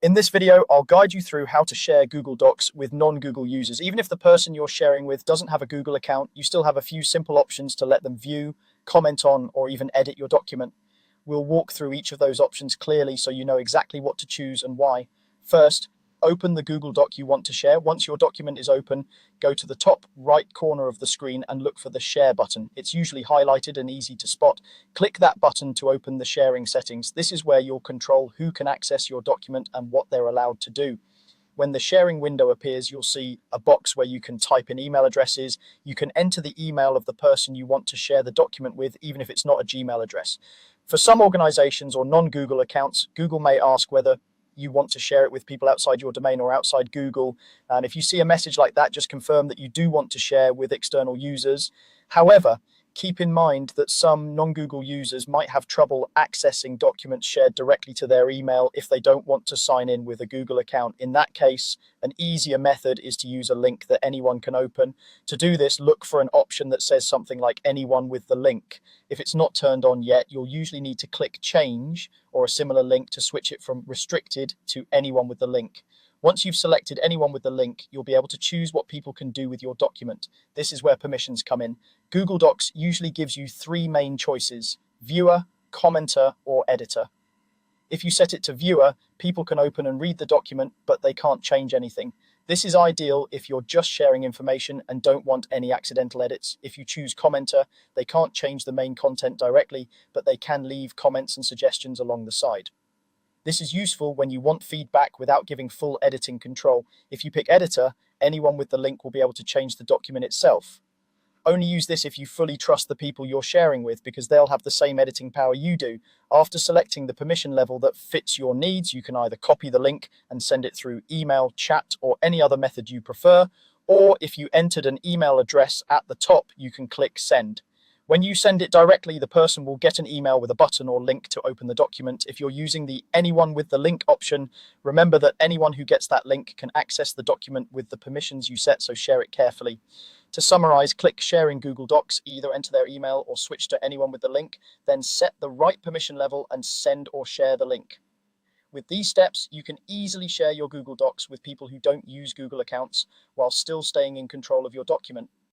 In this video, I'll guide you through how to share Google Docs with non-Google users. Even if the person you're sharing with doesn't have a Google account, you still have a few simple options to let them view, comment on, or even edit your document. We'll walk through each of those options clearly so you know exactly what to choose and why. First, open the Google Doc you want to share. Once your document is open, go to the top right corner of the screen and look for the Share button. It's usually highlighted and easy to spot. Click that button to open the sharing settings. This is where you'll control who can access your document and what they're allowed to do. When the sharing window appears, you'll see a box where you can type in email addresses. You can enter the email of the person you want to share the document with, even if it's not a Gmail address. For some organizations or non-Google accounts, Google may ask whether you want to share it with people outside your domain or outside Google. And if you see a message like that, just confirm that you do want to share with external users. However, keep in mind that some non-Google users might have trouble accessing documents shared directly to their email if they don't want to sign in with a Google account. In that case, an easier method is to use a link that anyone can open. To do this, look for an option that says something like anyone with the link. If it's not turned on yet, you'll usually need to click change or a similar link to switch it from restricted to anyone with the link. Once you've selected anyone with the link, you'll be able to choose what people can do with your document. This is where permissions come in. Google Docs usually gives you three main choices: viewer, commenter, or editor. If you set it to viewer, people can open and read the document, but they can't change anything. This is ideal if you're just sharing information and don't want any accidental edits. If you choose commenter, they can't change the main content directly, but they can leave comments and suggestions along the side. This is useful when you want feedback without giving full editing control. If you pick editor, anyone with the link will be able to change the document itself. Only use this if you fully trust the people you're sharing with, because they'll have the same editing power you do. After selecting the permission level that fits your needs, you can either copy the link and send it through email, chat, or any other method you prefer, or if you entered an email address at the top, you can click send. When you send it directly, the person will get an email with a button or link to open the document. If you're using the anyone with the link option, remember that anyone who gets that link can access the document with the permissions you set, so share it carefully. To summarize, click share in Google Docs, either enter their email or switch to anyone with the link, then set the right permission level and send or share the link. With these steps, you can easily share your Google Docs with people who don't use Google accounts while still staying in control of your document.